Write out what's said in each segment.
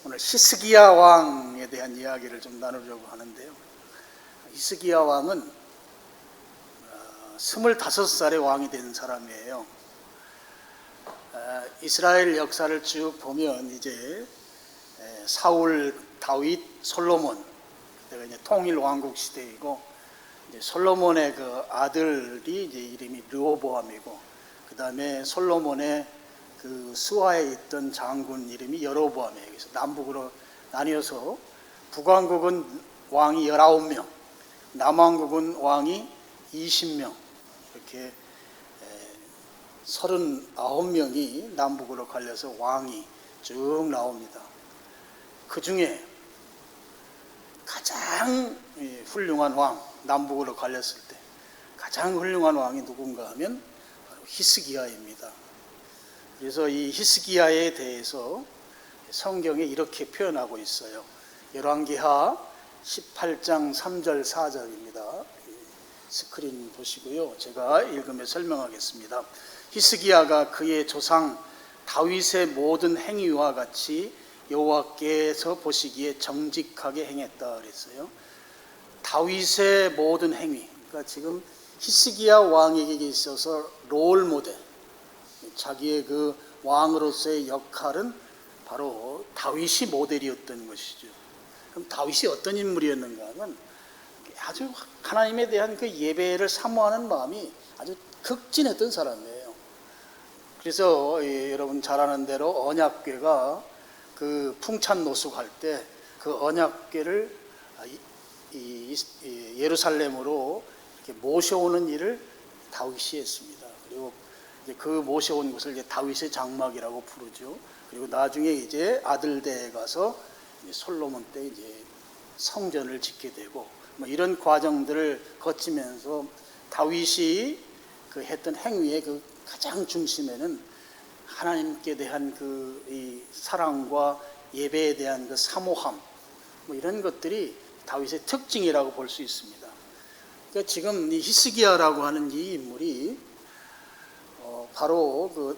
오늘 히스기야 왕에 대한 이야기를 좀 나누려고 하는데요. 히스기야 왕은 25살의 왕이 된 사람이에요. 이스라엘 역사를 쭉 보면 이제 사울, 다윗, 솔로몬, 그때가 이제 통일 왕국 시대이고, 이제 솔로몬의 그 아들이 이제 이름이 르호보암이고, 그 다음에 솔로몬의 그 수하에 있던 장군 이름이 여로보암이에요. 그래서 남북으로 나뉘어서 북왕국은 왕이 19명, 남왕국은 왕이 20명, 이렇게 39명이 남북으로 갈려서 왕이 쭉 나옵니다. 그 중에 가장 훌륭한 왕, 남북으로 갈렸을 때 가장 훌륭한 왕이 누군가 하면 바로 히스기야입니다. 그래서 이 히스기야에 대해서 성경에 이렇게 표현하고 있어요. 열왕기하 18장 3절 4절입니다. 스크린 보시고요. 제가 읽으며 설명하겠습니다. 히스기야가 그의 조상 다윗의 모든 행위와 같이 여호와께서 보시기에 정직하게 행했다 그랬어요. 다윗의 모든 행위, 그러니까 지금 히스기야 왕에게 있어서 롤 모델, 자기의 그 왕으로서의 역할은 바로 다윗이 모델이었던 것이죠. 그럼 다윗이 어떤 인물이었는가 하면 아주 하나님에 대한 그 예배를 사모하는 마음이 아주 극진했던 사람이에요. 그래서 여러분 잘 아는 대로 언약궤가 그 풍찬 노숙할 때 그 언약궤를 예루살렘으로 이렇게 모셔오는 일을 다윗이 했습니다. 그리고 그 모셔온 것을 이제 다윗의 장막이라고 부르죠. 그리고 나중에 이제 아들대에 가서 솔로몬 때 이제 성전을 짓게 되고 뭐 이런 과정들을 거치면서 다윗이 그 했던 행위의 그 가장 중심에는 하나님께 대한 그 이 사랑과 예배에 대한 그 사모함, 뭐 이런 것들이 다윗의 특징이라고 볼 수 있습니다. 그러니까 지금 이 히스기야라고 하는 이 인물이 바로 그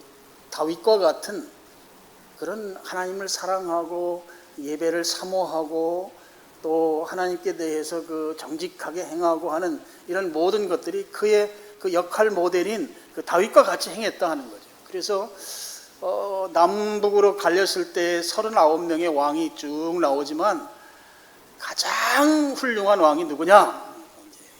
다윗과 같은 그런 하나님을 사랑하고 예배를 사모하고 또 하나님께 대해서 그 정직하게 행하고 하는 이런 모든 것들이 그의 그 역할 모델인 그 다윗과 같이 행했다 하는 거죠. 그래서 남북으로 갈렸을 때 39명의 왕이 쭉 나오지만 가장 훌륭한 왕이 누구냐?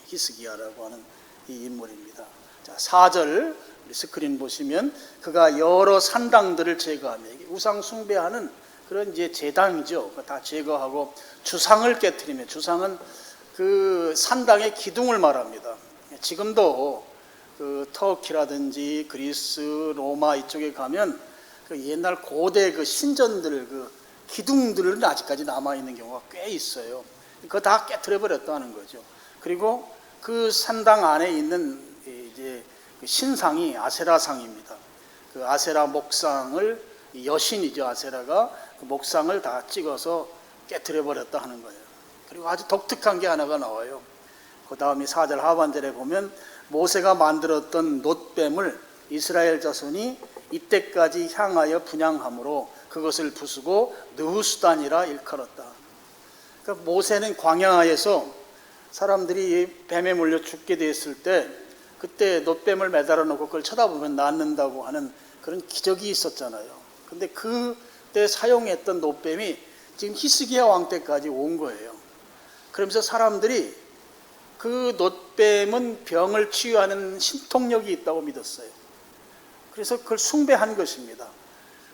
히스기야라고 하는 이 인물입니다. 자, 4절 스크린 보시면 그가 여러 산당들을 제거하며, 우상 숭배하는 그런 이제 제당이죠. 다 제거하고 주상을 깨트리며, 주상은 그 산당의 기둥을 말합니다. 지금도 그 터키라든지 그리스, 로마 이쪽에 가면 그 옛날 고대 그 신전들 그 기둥들은 아직까지 남아 있는 경우가 꽤 있어요. 그거 다 깨트려 버렸다는 거죠. 그리고 그 산당 안에 있는 이제 그 신상이 아세라상입니다. 그 아세라 목상을, 여신이죠, 아세라가 그 목상을 다 찍어서 깨트려 버렸다 하는 거예요. 그리고 아주 독특한 게 하나가 나와요. 그 다음에 4절 하반절에 보면 모세가 만들었던 놋뱀을 이스라엘 자손이 이때까지 향하여 분향함으로 그것을 부수고 느후수단이라 일컬었다. 그러니까 모세는 광야에서 사람들이 뱀에 물려 죽게 됐을 때 그때 놋뱀을 매달아 놓고 그걸 쳐다보면 낫는다고 하는 그런 기적이 있었잖아요. 근데 그때 사용했던 놋뱀이 지금 히스기야 왕 때까지 온 거예요. 그러면서 사람들이 그 놋뱀은 병을 치유하는 신통력이 있다고 믿었어요. 그래서 그걸 숭배한 것입니다.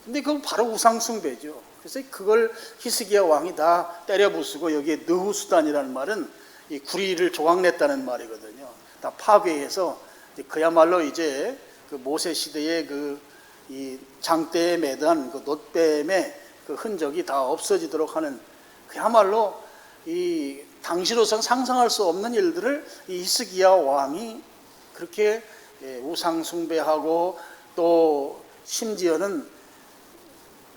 근데 그건 바로 우상 숭배죠. 그래서 그걸 히스기야 왕이 다 때려 부수고, 여기에 느후수단이라는 말은 이 구리를 조각냈다는 말이거든요. 다 파괴해서 그야말로 이제 그 모세 시대의 그 이 장대에 매단 그 놋뱀의 그 흔적이 다 없어지도록 하는, 그야말로 이 당시로선 상상할 수 없는 일들을 이 히스기야 왕이 그렇게 우상 숭배하고 또 심지어는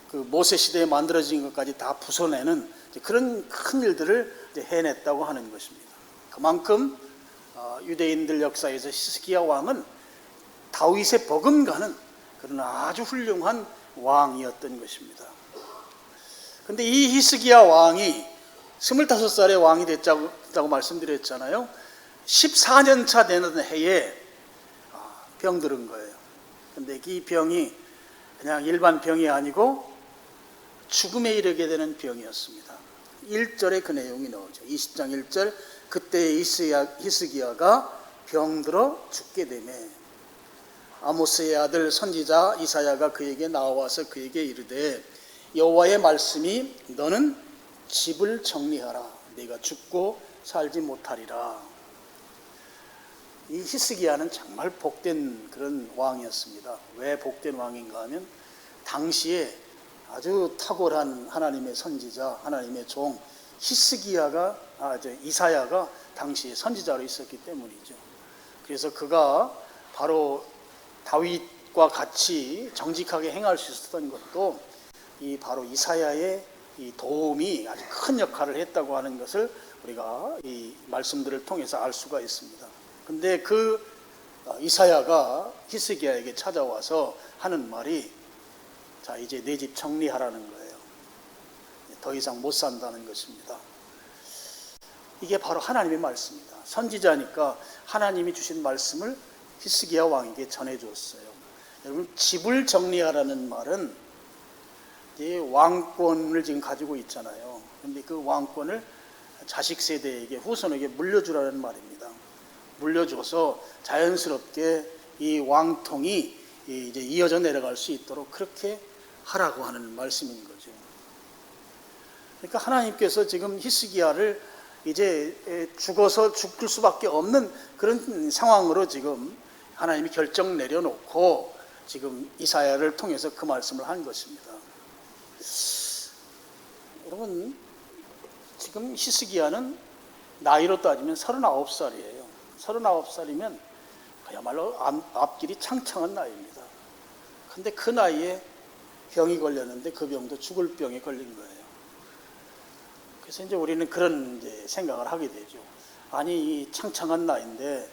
그 모세 시대에 만들어진 것까지 다 부숴내는 그런 큰 일들을 해냈다고 하는 것입니다. 그만큼 유대인들 역사에서 히스기야 왕은 다윗의 버금가는 그런 아주 훌륭한 왕이었던 것입니다. 근데 이 히스기야 왕이 25살에 왕이 됐다고 말씀드렸잖아요. 14년 차 되는 해에 병들은 거예요. 근데 이 병이 그냥 일반 병이 아니고 죽음에 이르게 되는 병이었습니다. 1절에 그 내용이 나오죠. 20장 1절, 그때 히스기야가 병들어 죽게 되매 아모스의 아들 선지자 이사야가 그에게 나와서 그에게 이르되 여호와의 말씀이 너는 집을 정리하라. 네가 죽고 살지 못하리라. 이 히스기야는 정말 복된 그런 왕이었습니다. 왜 복된 왕인가 하면 당시에 아주 탁월한 하나님의 선지자, 하나님의 종 이사야가 당시에 선지자로 있었기 때문이죠. 그래서 그가 바로 다윗과 같이 정직하게 행할 수 있었던 것도 바로 이사야의 이 도움이 아주 큰 역할을 했다고 하는 것을 우리가 이 말씀들을 통해서 알 수가 있습니다. 근데 그 이사야가 히스기야에게 찾아와서 하는 말이 자, 이제 내 집 정리하라는 거예요. 더 이상 못 산다는 것입니다. 이게 바로 하나님의 말씀입니다. 선지자니까 하나님이 주신 말씀을 히스기야 왕에게 전해줬어요. 여러분, 집을 정리하라는 말은 왕권을 지금 가지고 있잖아요. 그런데 그 왕권을 자식 세대에게, 후손에게 물려주라는 말입니다. 물려줘서 자연스럽게 이 왕통이 이제 이어져 내려갈 수 있도록 그렇게 하라고 하는 말씀인 거죠. 그러니까 하나님께서 지금 히스기야를 이제 죽어서 죽을 수밖에 없는 그런 상황으로 지금 하나님이 결정 내려놓고 지금 이사야를 통해서 그 말씀을 한 것입니다. 여러분, 지금 히스기야는 나이로 따지면 39살이에요. 39살이면 그야말로 앞길이 창창한 나이입니다. 근데 그 나이에 병이 걸렸는데 그 병도 죽을 병에 걸린 거예요. 그래서 이제 우리는 그런 이제 생각을 하게 되죠. 아니, 이 창창한 나이인데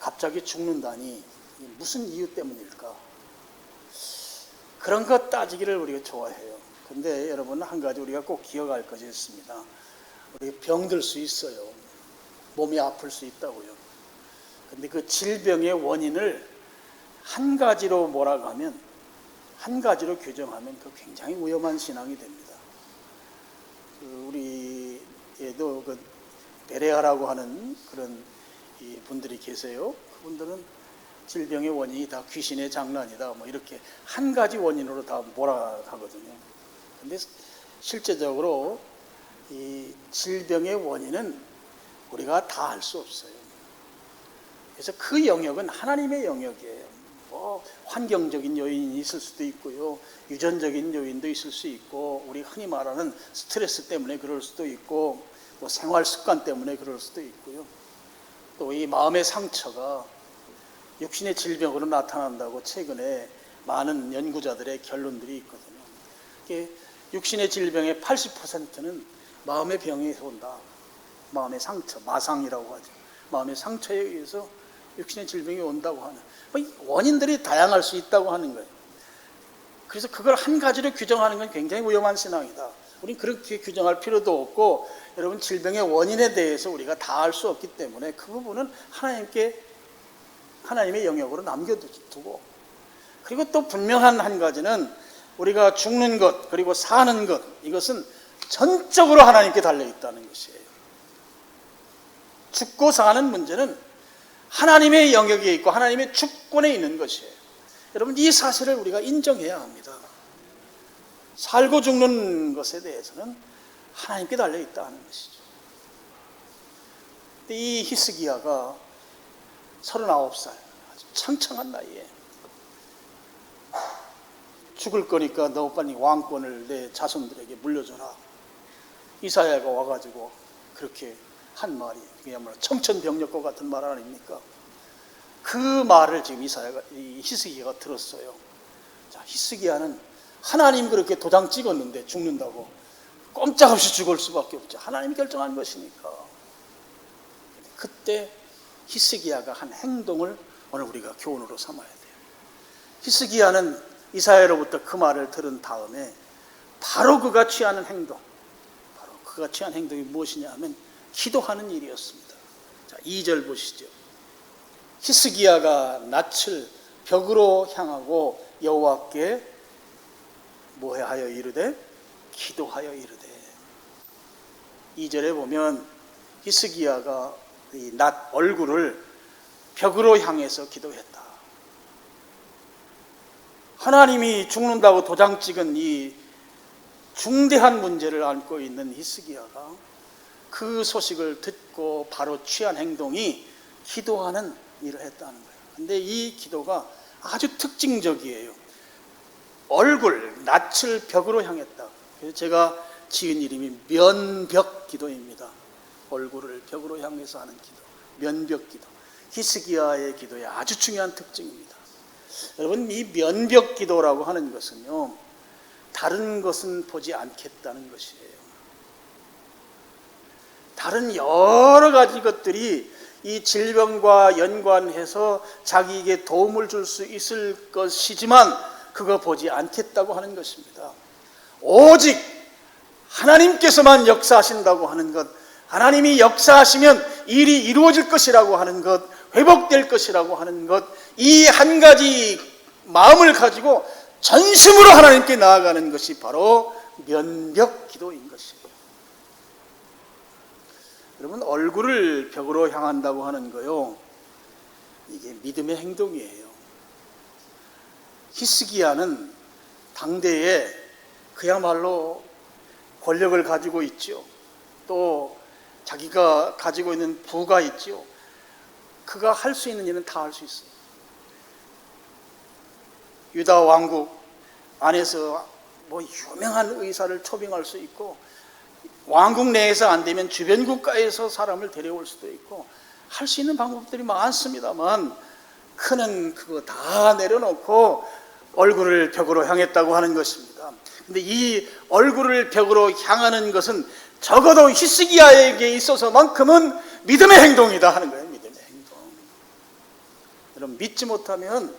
갑자기 죽는다니 무슨 이유 때문일까? 그런 것 따지기를 우리가 좋아해요. 근데 여러분, 한 가지 우리가 꼭 기억할 것이 있습니다. 우리가 병들 수 있어요. 몸이 아플 수 있다고요. 근데 그 질병의 원인을 한 가지로 몰아가면, 한 가지로 규정하면 그 굉장히 위험한 신앙이 됩니다. 우리에도 그 베레아라고 하는 그런 분들이 계세요. 그분들은 질병의 원인이 다 귀신의 장난이다, 뭐 이렇게 한 가지 원인으로 다 몰아가거든요. 근데 실제적으로 이 질병의 원인은 우리가 다 알 수 없어요. 그래서 그 영역은 하나님의 영역이에요. 뭐 환경적인 요인이 있을 수도 있고요, 유전적인 요인도 있을 수 있고, 우리 흔히 말하는 스트레스 때문에 그럴 수도 있고, 뭐 생활 습관 때문에 그럴 수도 있고요. 또 이 마음의 상처가 육신의 질병으로 나타난다고 최근에 많은 연구자들의 결론들이 있거든요. 이게 육신의 질병의 80%는 마음의 병에서 온다. 마음의 상처, 마상이라고 하죠. 마음의 상처에 의해서 육신의 질병이 온다고 하는, 원인들이 다양할 수 있다고 하는 거예요. 그래서 그걸 한 가지로 규정하는 건 굉장히 위험한 신앙이다. 우리는 그렇게 규정할 필요도 없고, 여러분, 질병의 원인에 대해서 우리가 다 알 수 없기 때문에 그 부분은 하나님의 영역으로 남겨두고, 그리고 또 분명한 한 가지는 우리가 죽는 것 그리고 사는 것, 이것은 전적으로 하나님께 달려있다는 것이에요. 죽고 사는 문제는 하나님의 영역에 있고 하나님의 주권에 있는 것이에요. 여러분, 이 사실을 우리가 인정해야 합니다. 살고 죽는 것에 대해서는 하나님께 달려있다는 것이죠. 근데 이 히스기야가 39살, 아주 창창한 나이에 죽을 거니까 너 빨리 왕권을 내 자손들에게 물려줘라. 이사야가 와가지고 그렇게 한 말이 그야말로 청천벽력과 같은 말 아닙니까? 그 말을 지금 히스기야가 들었어요. 자, 히스기야는 하나님 그렇게 도장 찍었는데 죽는다고 꼼짝없이 죽을 수밖에 없죠. 하나님이 결정한 것이니까. 그때 히스기야가 한 행동을 오늘 우리가 교훈으로 삼아야 돼요. 히스기야는 이사야로부터 그 말을 들은 다음에 바로 그가 취하는 행동, 바로 그가 취한 행동이 무엇이냐 하면 기도하는 일이었습니다. 자, 2절 보시죠. 히스기야가 낯을 벽으로 향하고 여호와께 뭐하여 이르되? 기도하여 이르되. 2절에 보면 히스기야가 이 낯 얼굴을 벽으로 향해서 기도했다. 하나님이 죽는다고 도장 찍은 이 중대한 문제를 안고 있는 히스기야가 그 소식을 듣고 바로 취한 행동이 기도하는 일을 했다는 거예요. 근데 이 기도가 아주 특징적이에요. 얼굴, 낯을 벽으로 향했다. 그래서 제가 지은 이름이 면벽 기도입니다. 얼굴을 벽으로 향해서 하는 기도, 면벽 기도. 히스기야의 기도의 아주 중요한 특징입니다. 여러분, 이 면벽 기도라고 하는 것은요, 다른 것은 보지 않겠다는 것이에요. 다른 여러 가지 것들이 이 질병과 연관해서 자기에게 도움을 줄 수 있을 것이지만 그거 보지 않겠다고 하는 것입니다. 오직 하나님께서만 역사하신다고 하는 것, 하나님이 역사하시면 일이 이루어질 것이라고 하는 것, 회복될 것이라고 하는 것, 이 한 가지 마음을 가지고 전심으로 하나님께 나아가는 것이 바로 면벽 기도인 것이에요. 여러분, 얼굴을 벽으로 향한다고 하는 거요, 이게 믿음의 행동이에요. 히스기야는 당대에 그야말로 권력을 가지고 있죠. 또 자기가 가지고 있는 부가 있죠. 그가 할 수 있는 일은 다 할 수 있어요. 유다 왕국 안에서 뭐 유명한 의사를 초빙할 수 있고, 왕국 내에서 안 되면 주변 국가에서 사람을 데려올 수도 있고, 할 수 있는 방법들이 많습니다만 그는 그거 다 내려놓고 얼굴을 벽으로 향했다고 하는 것입니다. 근데 이 얼굴을 벽으로 향하는 것은 적어도 히스기야에게 있어서만큼은 믿음의 행동이다 하는 거예요. 믿음의 행동. 여러분, 믿지 못하면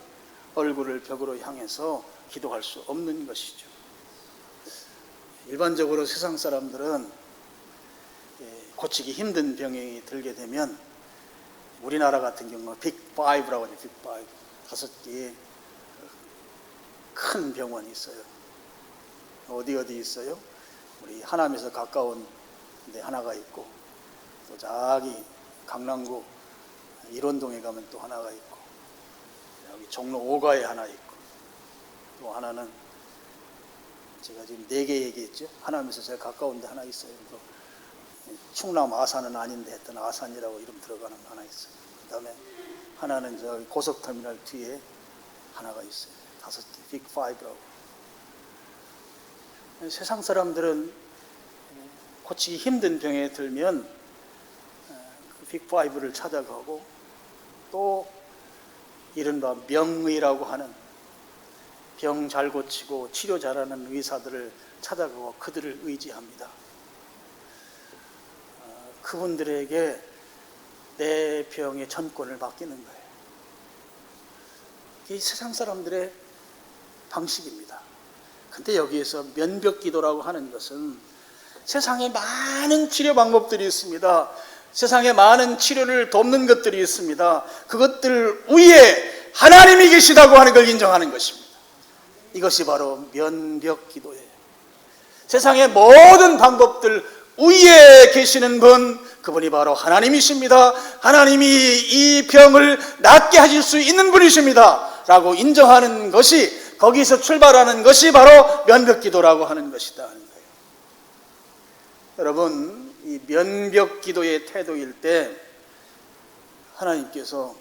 얼굴을 벽으로 향해서 기도할 수 없는 것이죠. 일반적으로 세상 사람들은 고치기 힘든 병이 들게 되면, 우리나라 같은 경우는 빅5라고 하죠. 빅5. 5개의 큰 병원이 있어요. 어디 있어요? 우리 하남에서 가까운 데 하나가 있고, 또 저기 강남구 일원동에 가면 또 하나가 있고, 여기 종로 5가에 하나 있고, 또 하나는 제가 지금 4개 얘기했죠. 하남에서 제가 가까운 데 하나 있어요. 또 충남 아산은 아닌데 했던 아산이라고 이름 들어가는 하나 있어요. 그 다음에 하나는 저기 고속터미널 뒤에 하나가 있어요. 5개, 빅5라고. 세상 사람들은 고치기 힘든 병에 들면 그 빅5를 찾아가고, 또 이른바 명의라고 하는 병 잘 고치고 치료 잘하는 의사들을 찾아가고 그들을 의지합니다. 그분들에게 내 병의 전권을 맡기는 거예요. 이게 세상 사람들의 방식입니다. 근데 여기에서 면벽 기도라고 하는 것은 세상에 많은 치료 방법들이 있습니다. 세상에 많은 치료를 돕는 것들이 있습니다. 그것들 위에 하나님이 계시다고 하는 걸 인정하는 것입니다. 이것이 바로 면벽 기도예요. 세상의 모든 방법들 위에 계시는 분, 그분이 바로 하나님이십니다. 하나님이 이 병을 낫게 하실 수 있는 분이십니다 라고 인정하는 것이, 거기서 출발하는 것이 바로 면벽 기도라고 하는 것이다 하는 거예요. 여러분, 이 면벽 기도의 태도일 때 하나님께서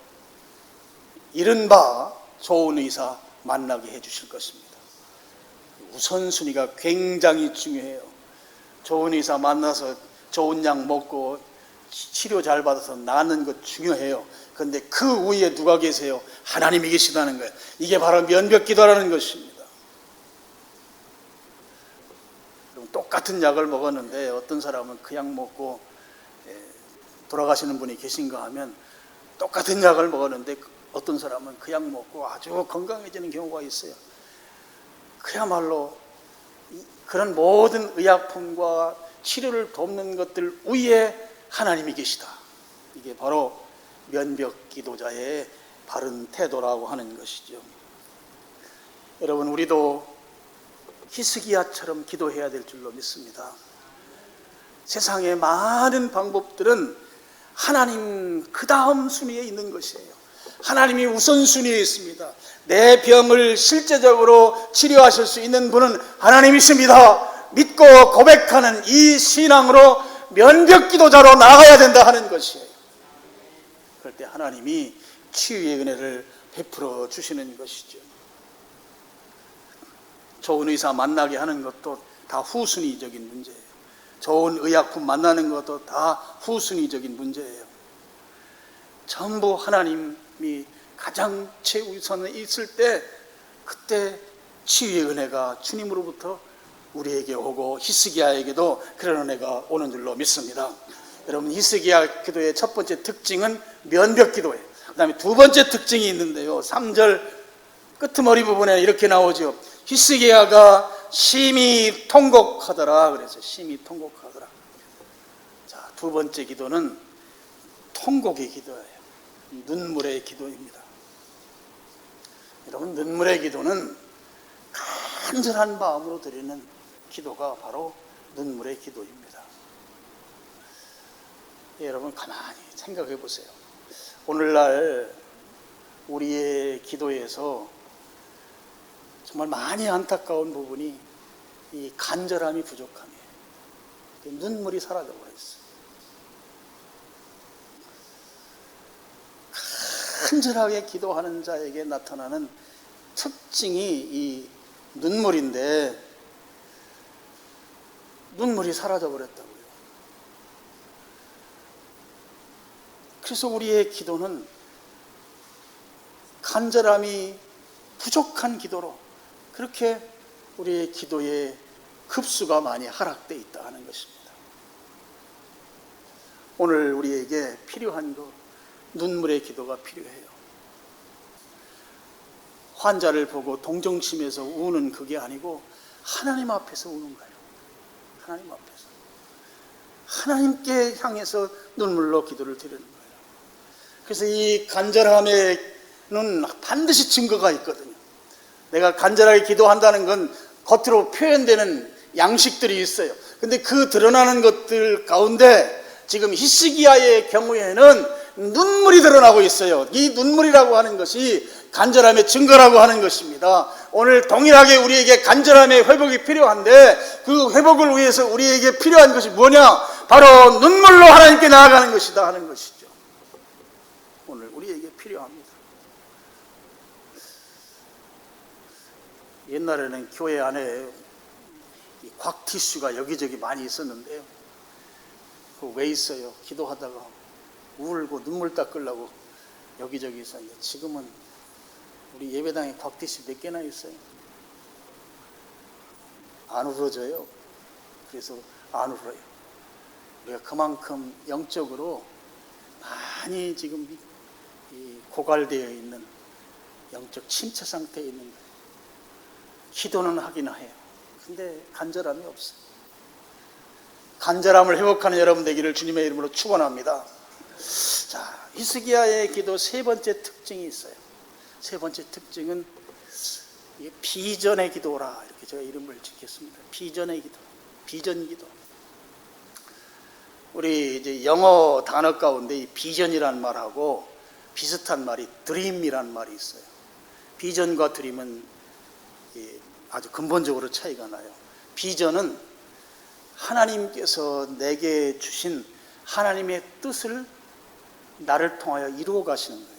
이른바 좋은 의사 만나게 해주실 것입니다. 우선순위가 굉장히 중요해요. 좋은 의사 만나서 좋은 약 먹고 치료 잘 받아서 나는 것 중요해요. 그런데 그 위에 누가 계세요? 하나님이 계시다는 거예요. 이게 바로 면벽 기도라는 것입니다. 똑같은 약을 먹었는데 어떤 사람은 그 약 먹고 돌아가시는 분이 계신가 하면, 똑같은 약을 먹었는데 어떤 사람은 그 약 먹고 아주 건강해지는 경우가 있어요. 그야말로 그런 모든 의약품과 치료를 돕는 것들 위에 하나님이 계시다. 이게 바로 면벽 기도자의 바른 태도라고 하는 것이죠. 여러분, 우리도 히스기야처럼 기도해야 될 줄로 믿습니다. 세상의 많은 방법들은 하나님 그 다음 순위에 있는 것이에요. 하나님이 우선순위에 있습니다. 내 병을 실제적으로 치료하실 수 있는 분은 하나님이십니다. 믿고 고백하는 이 신앙으로 면벽 기도자로 나아가야 된다 하는 것이에요. 그럴 때 하나님이 치유의 은혜를 베풀어 주시는 것이죠. 좋은 의사 만나게 하는 것도 다 후순위적인 문제예요. 좋은 의약품 만나는 것도 다 후순위적인 문제예요. 전부 하나님이 가장 최우선에 있을 때, 그때 치유의 은혜가 주님으로부터 우리에게 오고 히스기야에게도 그런 은혜가 오는 줄로 믿습니다. 여러분, 히스기야 기도의 첫 번째 특징은 면벽 기도예요. 그 다음에 두 번째 특징이 있는데요, 3절 끄트머리 부분에 이렇게 나오죠. 히스기야가 심히 통곡하더라. 그래서 심히 통곡하더라. 자, 두 번째 기도는 통곡의 기도예요. 눈물의 기도입니다. 여러분, 눈물의 기도는 간절한 마음으로 드리는 기도가 바로 눈물의 기도입니다. 여러분, 가만히 생각해 보세요. 오늘날 우리의 기도에서 정말 많이 안타까운 부분이 이 간절함이 부족함이에요. 눈물이 사라져버렸어요. 간절하게 기도하는 자에게 나타나는 특징이 이 눈물인데, 눈물이 사라져버렸다고요. 그래서 우리의 기도는 간절함이 부족한 기도로, 그렇게 우리의 기도의 급수가 많이 하락되어 있다 하는 것입니다. 오늘 우리에게 필요한 것, 눈물의 기도가 필요해요. 환자를 보고 동정심에서 우는 그게 아니고 하나님 앞에서 우는 거예요. 하나님 앞에서. 하나님께 향해서 눈물로 기도를 드리는 거예요. 그래서 이 간절함에는 반드시 증거가 있거든요. 내가 간절하게 기도한다는 건 겉으로 표현되는 양식들이 있어요. 근데 그 드러나는 것들 가운데 지금 히스기야의 경우에는 눈물이 드러나고 있어요. 이 눈물이라고 하는 것이 간절함의 증거라고 하는 것입니다. 오늘 동일하게 우리에게 간절함의 회복이 필요한데, 그 회복을 위해서 우리에게 필요한 것이 뭐냐? 바로 눈물로 하나님께 나아가는 것이다 하는 것이죠. 오늘 우리에게 필요합니다. 옛날에는 교회 안에 곽티슈가 여기저기 많이 있었는데요, 그거 왜 있어요? 기도하다가 울고 눈물 닦으려고 여기저기 있었는데, 지금은 우리 예배당에 곽티슈 몇 개나 있어요. 안 울어져요. 그래서 안 울어요. 우리가 그만큼 영적으로 많이 지금 고갈되어 있는, 영적 침체 상태에 있는 거예요. 기도는 하긴 해요. 근데 간절함이 없어요. 간절함을 회복하는 여러분 되기를 주님의 이름으로 축원합니다. 자, 히스기야의 기도 세 번째 특징이 있어요. 세 번째 특징은 비전의 기도라, 이렇게 제가 이름을 짓겠습니다. 비전의 기도, 비전 기도. 우리 이제 영어 단어 가운데 이 비전이란 말하고 비슷한 말이 드림이란 말이 있어요. 비전과 드림은 아주 근본적으로 차이가 나요. 비전은 하나님께서 내게 주신 하나님의 뜻을 나를 통하여 이루어 가시는 거예요.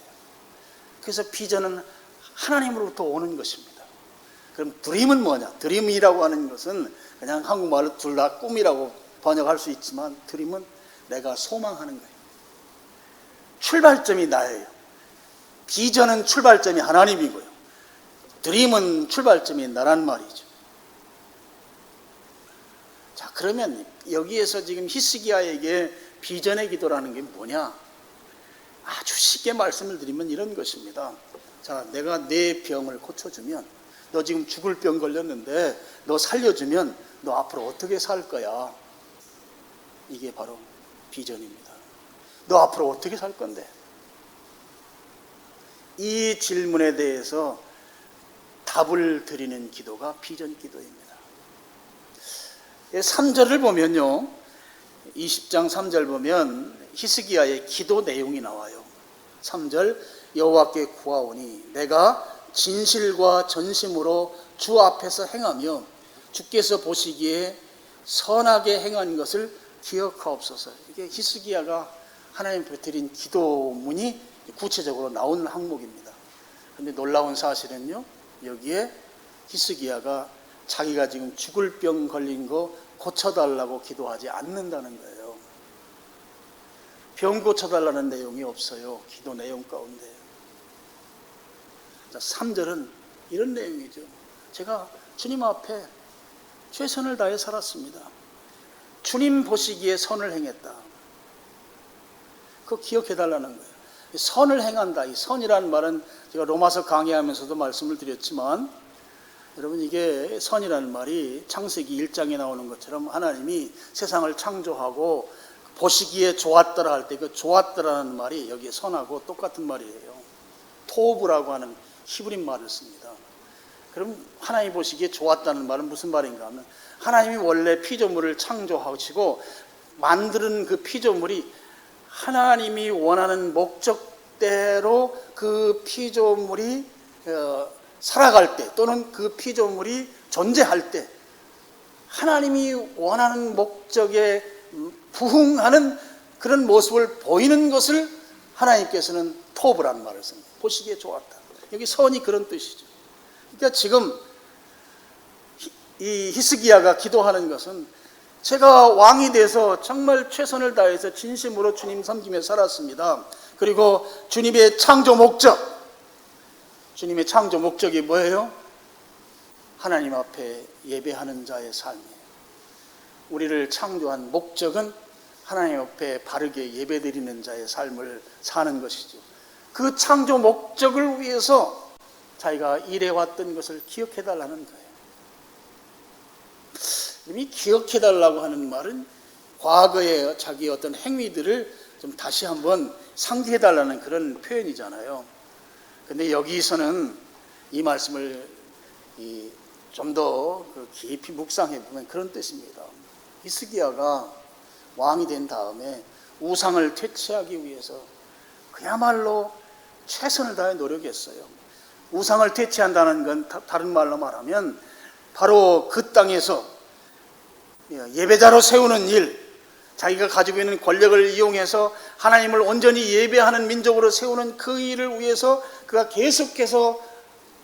그래서 비전은 하나님으로부터 오는 것입니다. 그럼 드림은 뭐냐? 드림이라고 하는 것은 그냥 한국말로 둘 다 꿈이라고 번역할 수 있지만, 드림은 내가 소망하는 거예요. 출발점이 나예요. 비전은 출발점이 하나님이고요, 드림은 출발점이 나란 말이죠. 자, 그러면 여기에서 지금 히스기야에게 비전의 기도라는 게 뭐냐? 아주 쉽게 말씀을 드리면 이런 것입니다. 자, 내가 내 병을 고쳐주면 너 지금 죽을 병 걸렸는데 너 살려주면 너 앞으로 어떻게 살 거야? 이게 바로 비전입니다. 너 앞으로 어떻게 살 건데? 이 질문에 대해서 답을 드리는 기도가 비전 기도입니다. 3절을 보면요, 20장 3절 보면 히스기야의 기도 내용이 나와요. 3절, 여호와께 구하오니 내가 진실과 전심으로 주 앞에서 행하며 주께서 보시기에 선하게 행한 것을 기억하옵소서. 이게 히스기야가 하나님 앞에 드린 기도문이 구체적으로 나온 항목입니다. 그런데 놀라운 사실은요, 여기에 히스기야가 자기가 지금 죽을 병 걸린 거 고쳐달라고 기도하지 않는다는 거예요. 병 고쳐달라는 내용이 없어요. 기도 내용 가운데. 자, 3절은 이런 내용이죠. 제가 주님 앞에 최선을 다해 살았습니다. 주님 보시기에 선을 행했다. 그거 기억해달라는 거예요. 선을 행한다. 이 선이라는 말은 제가 로마서 강의하면서도 말씀을 드렸지만, 여러분, 이게 선이라는 말이 창세기 1장에 나오는 것처럼 하나님이 세상을 창조하고 보시기에 좋았더라 할 때 그 좋았더라는 말이 여기에 선하고 똑같은 말이에요. 토브라고 하는 히브리 말을 씁니다. 그럼 하나님이 보시기에 좋았다는 말은 무슨 말인가 하면, 하나님이 원래 피조물을 창조하시고 만드는 그 피조물이 하나님이 원하는 목적대로 그 피조물이 살아갈 때, 또는 그 피조물이 존재할 때 하나님이 원하는 목적에 부응하는 그런 모습을 보이는 것을 하나님께서는 토브라는 말을 씁니다. 보시기에 좋았다. 여기 선이 그런 뜻이죠. 그러니까 지금 이 히스기야가 기도하는 것은, 제가 왕이 돼서 정말 최선을 다해서 진심으로 주님 섬기며 살았습니다. 그리고 주님의 창조 목적이 뭐예요? 하나님 앞에 예배하는 자의 삶이에요. 우리를 창조한 목적은 하나님 앞에 바르게 예배드리는 자의 삶을 사는 것이죠. 그 창조 목적을 위해서 자기가 일해왔던 것을 기억해달라는 거예요. 이미 기억해달라고 하는 말은 과거의 자기의 어떤 행위들을 좀 다시 한번 상기해달라는 그런 표현이잖아요. 근데 여기서는 이 말씀을 좀 더 깊이 묵상해 보면 그런 뜻입니다. 히스기야가 왕이 된 다음에 우상을 퇴치하기 위해서 그야말로 최선을 다해 노력했어요. 우상을 퇴치한다는 건 다른 말로 말하면 바로 그 땅에서 예배자로 세우는 일, 자기가 가지고 있는 권력을 이용해서 하나님을 온전히 예배하는 민족으로 세우는 그 일을 위해서 그가 계속해서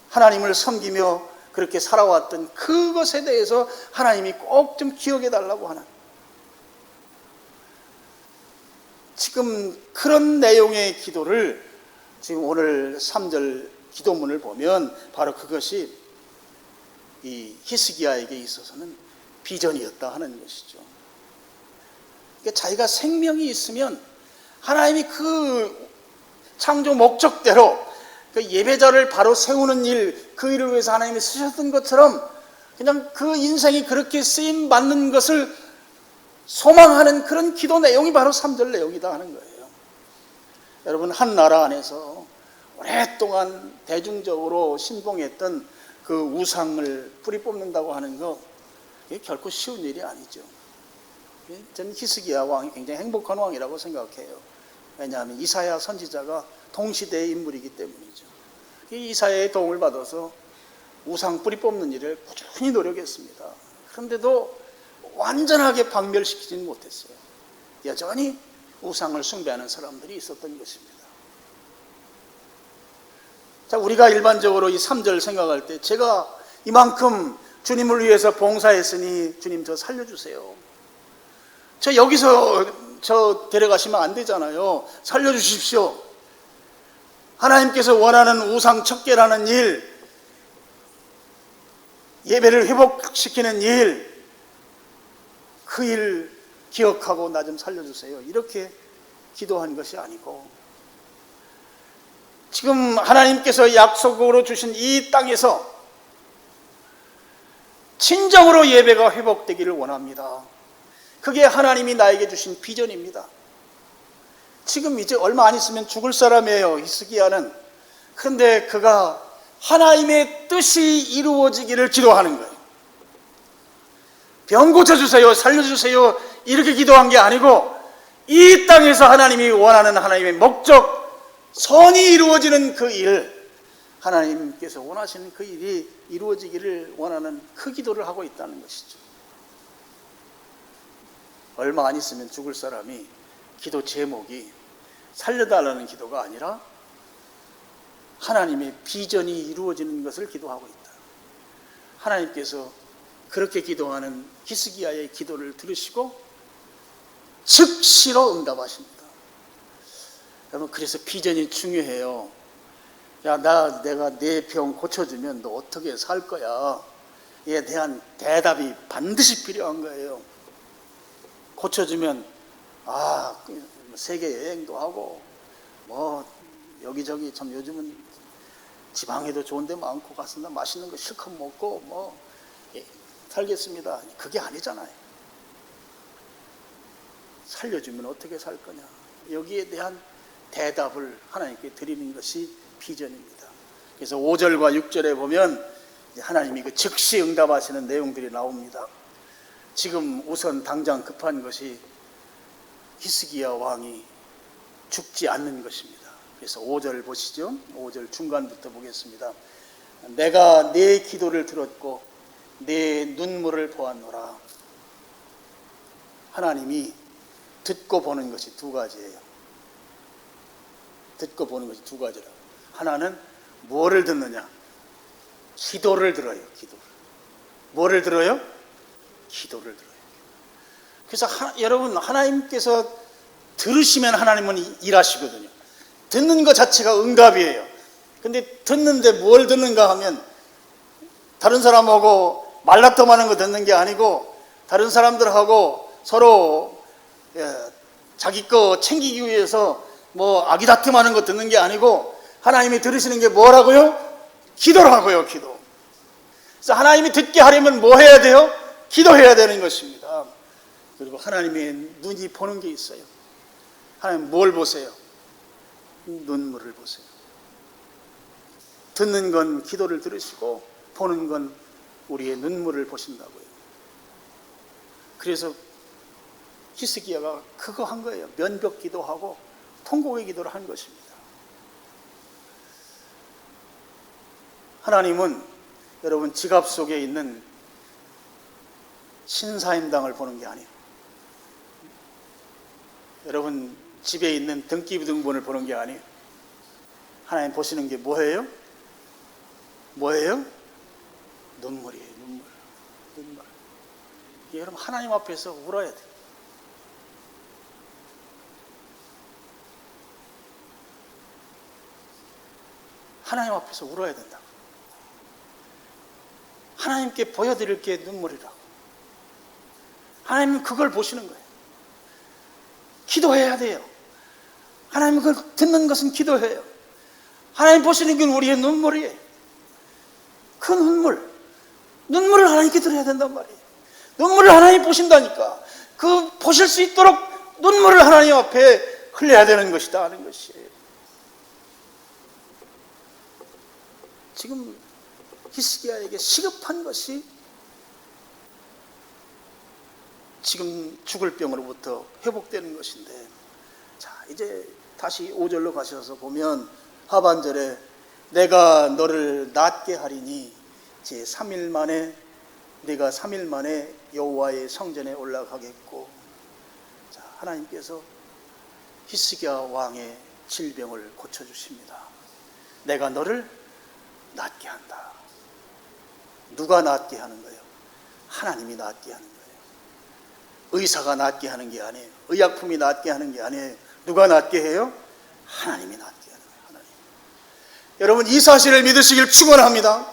하나님을 섬기며 그렇게 살아왔던 그것에 대해서 하나님이 꼭 좀 기억해 달라고 하는, 지금 그런 내용의 기도를 지금 오늘 3절 기도문을 보면 바로 그것이 이 히스기야에게 있어서는 비전이었다 하는 것이죠. 그러니까 자기가 생명이 있으면 하나님이 그 창조 목적대로 그 예배자를 바로 세우는 일, 그 일을 위해서 하나님이 쓰셨던 것처럼 그냥 그 인생이 그렇게 쓰임 받는 것을 소망하는 그런 기도 내용이 바로 3절 내용이다 하는 거예요. 여러분, 한 나라 안에서 오랫동안 대중적으로 신봉했던 그 우상을 뿌리 뽑는다고 하는 거, 이게 결코 쉬운 일이 아니죠. 저는 히스기야 왕이 굉장히 행복한 왕이라고 생각해요. 왜냐하면 이사야 선지자가 동시대의 인물이기 때문이죠. 이 이사야의 도움을 받아서 우상 뿌리 뽑는 일을 꾸준히 노력했습니다. 그런데도 완전하게 박멸시키지는 못했어요. 여전히 우상을 숭배하는 사람들이 있었던 것입니다. 자, 우리가 일반적으로 이 3절 생각할 때, 제가 이만큼 주님을 위해서 봉사했으니 주님 저 살려주세요. 저 여기서 저 데려가시면 안 되잖아요. 살려주십시오. 하나님께서 원하는 우상 척결하는 일, 예배를 회복시키는 일, 그 일 기억하고 나 좀 살려주세요. 이렇게 기도한 것이 아니고, 지금 하나님께서 약속으로 주신 이 땅에서 진정으로 예배가 회복되기를 원합니다. 그게 하나님이 나에게 주신 비전입니다. 지금 이제 얼마 안 있으면 죽을 사람이에요, 히스기야는. 그런데 그가 하나님의 뜻이 이루어지기를 기도하는 거예요. 병 고쳐주세요, 살려주세요, 이렇게 기도한 게 아니고 이 땅에서 하나님이 원하는 하나님의 목적, 선이 이루어지는 그 일, 하나님께서 원하시는 그 일이 이루어지기를 원하는 그 기도를 하고 있다는 것이죠. 얼마 안 있으면 죽을 사람이 기도 제목이 살려달라는 기도가 아니라 하나님의 비전이 이루어지는 것을 기도하고 있다. 하나님께서 그렇게 기도하는 히스기야의 기도를 들으시고 즉시로 응답하십니다. 여러분, 그래서 비전이 중요해요. 야, 내가 내 병 고쳐주면 너 어떻게 살 거야? 이에 대한 대답이 반드시 필요한 거예요. 고쳐주면 세계 여행도 하고 뭐 여기저기 참 요즘은 지방에도 좋은 데 많고 가서 맛있는 거 실컷 먹고 뭐 살겠습니다. 그게 아니잖아요. 살려주면 어떻게 살 거냐. 여기에 대한 대답을 하나님께 드리는 것이 비전입니다. 그래서 5절과 6절에 보면 하나님이 그 즉시 응답하시는 내용들이 나옵니다. 지금 우선 당장 급한 것이 히스기야 왕이 죽지 않는 것입니다. 그래서 5절 보시죠. 5절 중간부터 보겠습니다. 내가 내 기도를 들었고 내 눈물을 보았노라. 하나님이 듣고 보는 것이 두 가지예요. 듣고 보는 것이 두 가지라. 하나는 뭐를 듣느냐? 기도를 들어요. 기도를. 뭐를 들어요? 기도를 들어요. 그래서 여러분, 하나님께서 들으시면 하나님은 일하시거든요. 듣는 것 자체가 응답이에요. 근데 듣는데 뭘 듣는가 하면 다른 사람하고 말다툼하는 거 듣는 게 아니고 다른 사람들하고 서로 자기 거 챙기기 위해서 뭐 아기다툼하는 거 듣는 게 아니고 하나님이 들으시는 게 뭐라고요? 기도라고요. 기도. 그래서 하나님이 듣게 하려면 뭐 해야 돼요? 기도해야 되는 것입니다. 그리고 하나님의 눈이 보는 게 있어요. 하나님 뭘 보세요? 눈물을 보세요. 듣는 건 기도를 들으시고 보는 건 우리의 눈물을 보신다고요. 그래서 히스기야가 그거 한 거예요. 면벽 기도하고 통곡의 기도를 한 것입니다. 하나님은 여러분 지갑 속에 있는 신사임당을 보는 게 아니에요. 여러분 집에 있는 등기부등본을 보는 게 아니에요. 하나님 보시는 게 뭐예요? 뭐예요? 눈물이에요. 눈물. 여러분 하나님 앞에서 울어야 돼요. 하나님 앞에서 울어야 된다. 하나님께 보여드릴 게 눈물이라고. 하나님은 그걸 보시는 거예요. 기도해야 돼요. 하나님 그걸 듣는 것은 기도해요. 하나님 보시는 건 우리의 눈물이에요. 그 눈물을 하나님께 드려야 된단 말이에요. 눈물을 하나님 보신다니까. 그 보실 수 있도록 눈물을 하나님 앞에 흘려야 되는 것이다 하는 것이에요. 지금 히스기야에게 시급한 것이 지금 죽을 병으로부터 회복되는 것인데, 자 이제 다시 5절로 가셔서 보면 하반절에 내가 너를 낫게 하리니 제 3일 만에 네가 3일 만에 여호와의 성전에 올라가겠고. 자, 하나님께서 히스기야 왕의 질병을 고쳐주십니다. 내가 너를 낫게 한다. 누가 낫게 하는 거예요? 하나님이 낫게 하는 거예요. 의사가 낫게 하는 게 아니에요. 의약품이 낫게 하는 게 아니에요. 누가 낫게 해요? 하나님이 낫게 하는 거예요. 하나님. 여러분 이 사실을 믿으시길 축원합니다.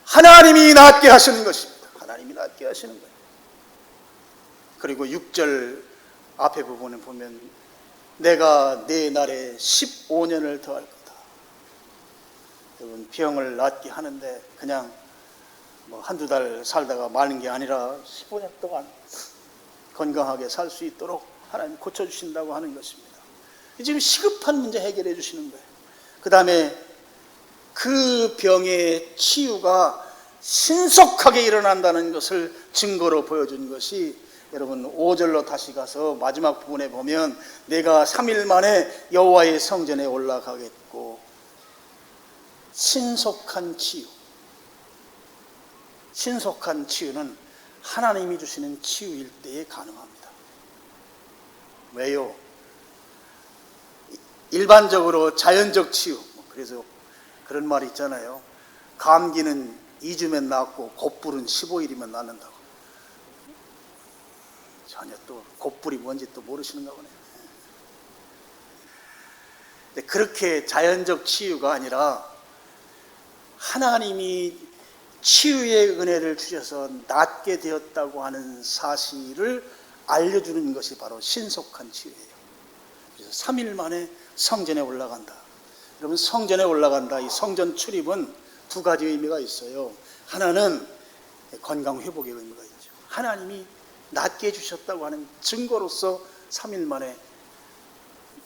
하나님이 낫게 하시는 것입니다. 하나님이 낫게 하시는 거예요. 그리고 6절 앞에 부분을 보면 내가 내 날에 15년을 더할 거다. 여러분 병을 낫게 하는데 그냥 뭐 한두 달 살다가 마는 게 아니라 15년 동안 건강하게 살 수 있도록 하나님 고쳐주신다고 하는 것입니다. 지금 시급한 문제 해결해 주시는 거예요. 그 다음에 그 병의 치유가 신속하게 일어난다는 것을 증거로 보여준 것이 여러분 5절로 다시 가서 마지막 부분에 보면 내가 3일 만에 여호와의 성전에 올라가겠고 신속한 치유. 신속한 치유는 하나님이 주시는 치유일 때에 가능합니다. 왜요? 일반적으로 자연적 치유, 그래서 그런 말이 있잖아요. 감기는 2주면 낫고 곧불은 15일이면 낫는다고. 전혀 또 곧불이 뭔지 또 모르시는가 보네요. 그렇게 자연적 치유가 아니라 하나님이 치유의 은혜를 주셔서 낫게 되었다고 하는 사실을 알려주는 것이 바로 신속한 치유예요. 그래서 3일 만에 성전에 올라간다. 여러분, 성전에 올라간다. 이 성전 출입은 두 가지 의미가 있어요. 하나는 건강 회복의 의미가 있죠. 하나님이 낫게 해주셨다고 하는 증거로서 3일 만에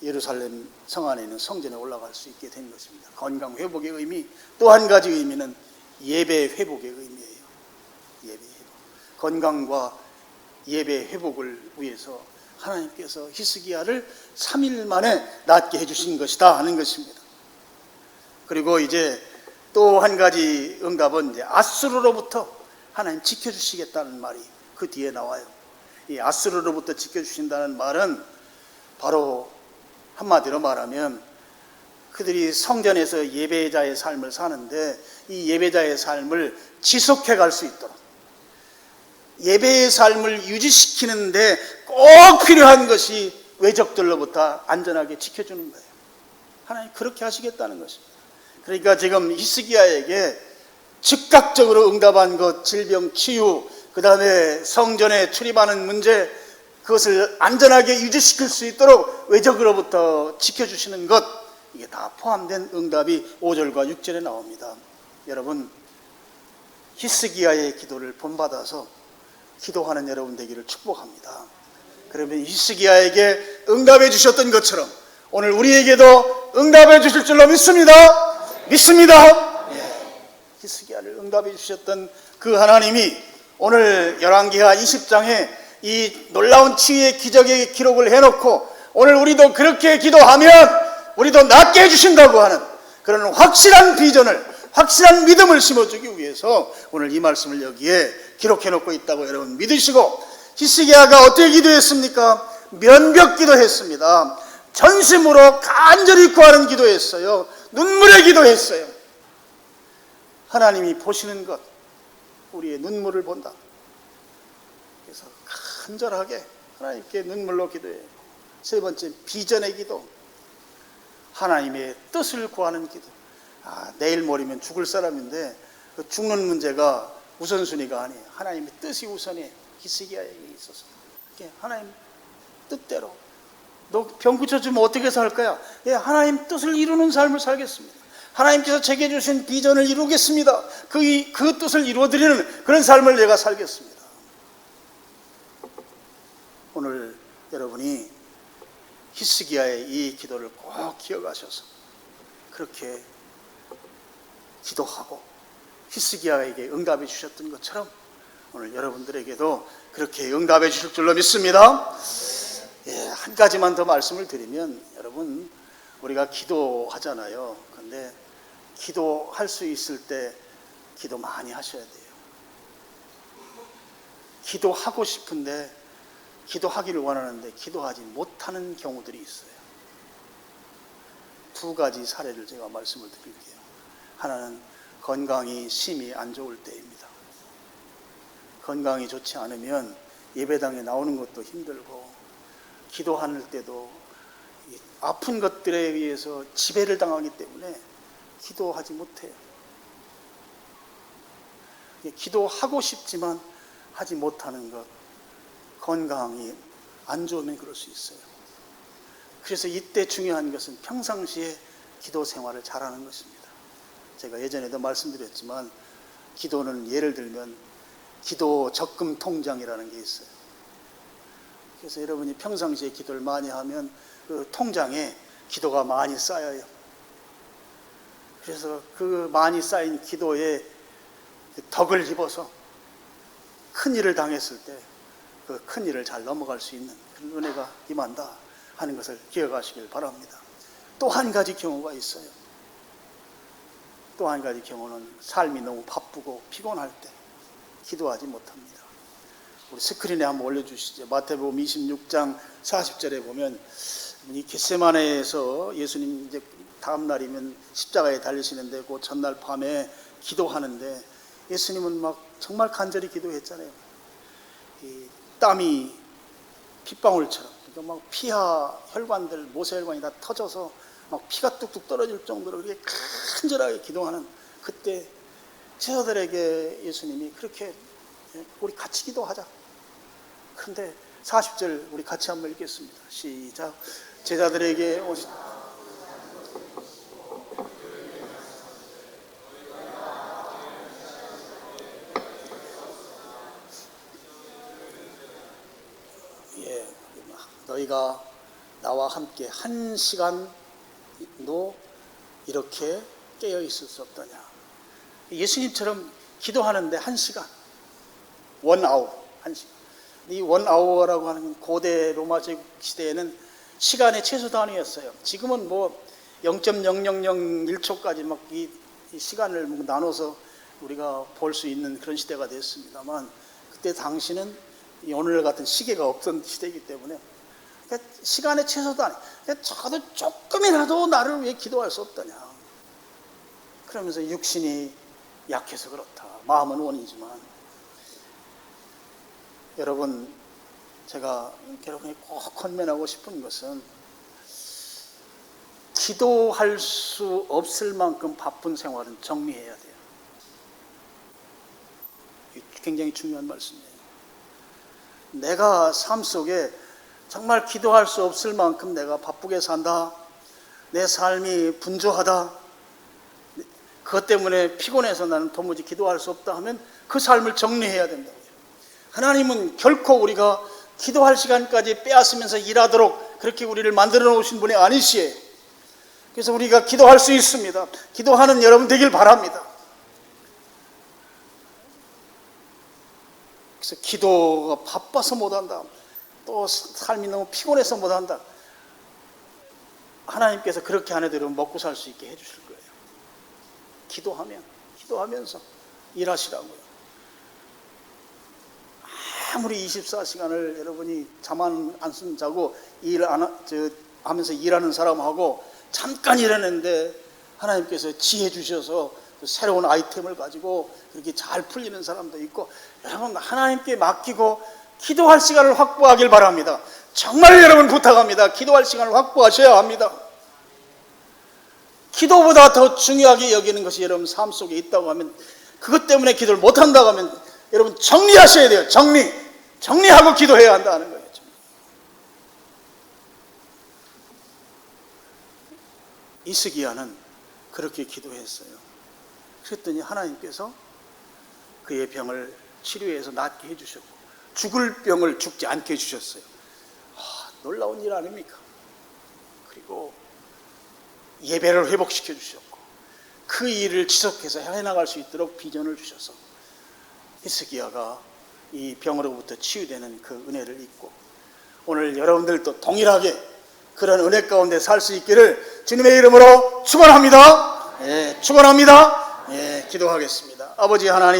예루살렘 성 안에 있는 성전에 올라갈 수 있게 된 것입니다. 건강 회복의 의미, 또 한 가지 의미는 예배 회복의 의미예요. 예배 회복. 건강과 예배 회복을 위해서 하나님께서 히스기야를 3일 만에 낫게 해주신 것이다 하는 것입니다. 그리고 이제 또 한 가지 응답은 이제 아수르로부터 하나님 지켜주시겠다는 말이 그 뒤에 나와요. 이 아수르로부터 지켜주신다는 말은 바로 한마디로 말하면 그들이 성전에서 예배자의 삶을 사는데 이 예배자의 삶을 지속해 갈 수 있도록 예배의 삶을 유지시키는데 꼭 필요한 것이 외적들로부터 안전하게 지켜주는 거예요. 하나님 그렇게 하시겠다는 것입니다. 그러니까 지금 히스기야에게 즉각적으로 응답한 것, 질병 치유, 그 다음에 성전에 출입하는 문제, 그것을 안전하게 유지시킬 수 있도록 외적으로부터 지켜주시는 것, 이게 다 포함된 응답이 5절과 6절에 나옵니다. 여러분, 히스기야의 기도를 본받아서 기도하는 여러분 되기를 축복합니다. 그러면 히스기야에게 응답해 주셨던 것처럼 오늘 우리에게도 응답해 주실 줄로 믿습니다. 믿습니다. 히스기야를 응답해 주셨던 그 하나님이 오늘 열왕기하 20장에 이 놀라운 치유의 기적의 기록을 해놓고 오늘 우리도 그렇게 기도하면 우리도 낫게 해주신다고 하는 그런 확실한 비전을, 확실한 믿음을 심어주기 위해서 오늘 이 말씀을 여기에 기록해놓고 있다고 여러분 믿으시고, 히스기야가 어떻게 기도했습니까? 면벽 기도했습니다. 전심으로 간절히 구하는 기도했어요. 눈물의 기도했어요. 하나님이 보시는 것, 우리의 눈물을 본다. 그래서 간절하게 하나님께 눈물로 기도해요. 세 번째, 비전의 기도. 하나님의 뜻을 구하는 기도. 내일 모레면 죽을 사람인데 그 죽는 문제가 우선순위가 아니에요. 하나님의 뜻이 우선이에요. 히스기야에게 있어서 하나님 뜻대로 너 병 고쳐주면 어떻게 살 거야? 하나님 뜻을 이루는 삶을 살겠습니다. 하나님께서 제게 주신 비전을 이루겠습니다. 그 뜻을 이루어드리는 그런 삶을 내가 살겠습니다. 오늘 여러분이 히스기야의 이 기도를 꼭 기억하셔서 그렇게 기도하고 히스기야에게 응답해 주셨던 것처럼 오늘 여러분들에게도 그렇게 응답해 주실 줄로 믿습니다. 한 가지만 더 말씀을 드리면, 여러분, 우리가 기도하잖아요. 근데 기도할 수 있을 때 기도 많이 하셔야 돼요. 기도하고 싶은데 기도하기를 원하는데 기도하지 못하는 경우들이 있어요. 두 가지 사례를 제가 말씀을 드릴게요. 하나는 건강이 심히 안 좋을 때입니다. 건강이 좋지 않으면 예배당에 나오는 것도 힘들고 기도할 때도 아픈 것들에 의해서 지배를 당하기 때문에 기도하지 못해요. 기도하고 싶지만 하지 못하는 것, 건강이 안 좋으면 그럴 수 있어요. 그래서 이때 중요한 것은 평상시에 기도 생활을 잘하는 것입니다. 제가 예전에도 말씀드렸지만 기도는 예를 들면 기도 적금 통장이라는 게 있어요. 그래서 여러분이 평상시에 기도를 많이 하면 그 통장에 기도가 많이 쌓여요. 그래서 그 많이 쌓인 기도에 덕을 입어서 큰 일을 당했을 때 그 큰 일을 잘 넘어갈 수 있는 그런 은혜가 임한다 하는 것을 기억하시길 바랍니다. 또 한 가지 경우가 있어요. 또 한 가지 경우는 삶이 너무 바쁘고 피곤할 때 기도하지 못합니다. 우리 스크린에 한번 올려주시죠. 마태복음 26장 40절에 보면 이 겟세마네에서 예수님 이제 다음 날이면 십자가에 달리시는데 그 전날 밤에 기도하는데 예수님은 막 정말 간절히 기도했잖아요. 이 땀이 핏방울처럼 그러니까 막 피하 혈관들 모세혈관이 다 터져서 막 피가 뚝뚝 떨어질 정도로 그렇게 간절하게 기도하는 그때 제자들에게 예수님이 그렇게 우리 같이 기도하자. 그런데 40절 우리 같이 한번 읽겠습니다. 시작. 제자들에게 오시 너희가 나와 함께 1시간도 이렇게 깨어 있을 수 없더냐. 예수님처럼 기도하는데 1시간, 1아워, 1시간. 이 1아워라고 하는 고대 로마 제국 시대에는 시간의 최소 단위였어요. 지금은 뭐 0.0001초까지 막 이 시간을 나눠서 우리가 볼 수 있는 그런 시대가 됐습니다만 그때 당시는 오늘 같은 시계가 없던 시대이기 때문에 시간의 최소 단위. 저도 조금이라도 나를 위해 기도할 수 없더냐. 그러면서 육신이 약해서 그렇다. 마음은 원이지만 여러분, 제가 여러분이 꼭 권면하고 싶은 것은 기도할 수 없을 만큼 바쁜 생활은 정리해야 돼요. 굉장히 중요한 말씀이에요. 내가 삶 속에 정말 기도할 수 없을 만큼 내가 바쁘게 산다. 내 삶이 분주하다. 그것 때문에 피곤해서 나는 도무지 기도할 수 없다 하면 그 삶을 정리해야 된다고요. 하나님은 결코 우리가 기도할 시간까지 빼앗으면서 일하도록 그렇게 우리를 만들어 놓으신 분이 아니시에요. 그래서 우리가 기도할 수 있습니다. 기도하는 여러분 되길 바랍니다. 그래서 기도가 바빠서 못한다. 또 삶이 너무 피곤해서 못한다. 하나님께서 그렇게 안 해도 먹고 살 수 있게 해주실 거예요. 기도하면서 일하시라고요. 아무리 24시간을 여러분이 잠 안 자고 하면서 일하는 사람하고 잠깐 일하는데 하나님께서 지혜 주셔서 새로운 아이템을 가지고 그렇게 잘 풀리는 사람도 있고, 여러분 하나님께 맡기고 기도할 시간을 확보하길 바랍니다. 정말 여러분 부탁합니다. 기도할 시간을 확보하셔야 합니다. 기도보다 더 중요하게 여기는 것이 여러분 삶 속에 있다고 하면, 그것 때문에 기도를 못한다고 하면 여러분 정리하셔야 돼요. 정리하고 기도해야 한다는 거예요. 이스기야는 그렇게 기도했어요. 그랬더니 하나님께서 그의 병을 치료해서 낫게 해주셨고 죽을 병을 죽지 않게 해주셨어요. 놀라운 일 아닙니까? 그리고 예배를 회복시켜 주셨고 그 일을 지속해서 해나갈 수 있도록 비전을 주셔서 히스기야가 이 병으로부터 치유되는 그 은혜를 입고, 오늘 여러분들도 동일하게 그런 은혜 가운데 살 수 있기를 주님의 이름으로 축원합니다. 축원합니다. 기도하겠습니다. 아버지 하나님,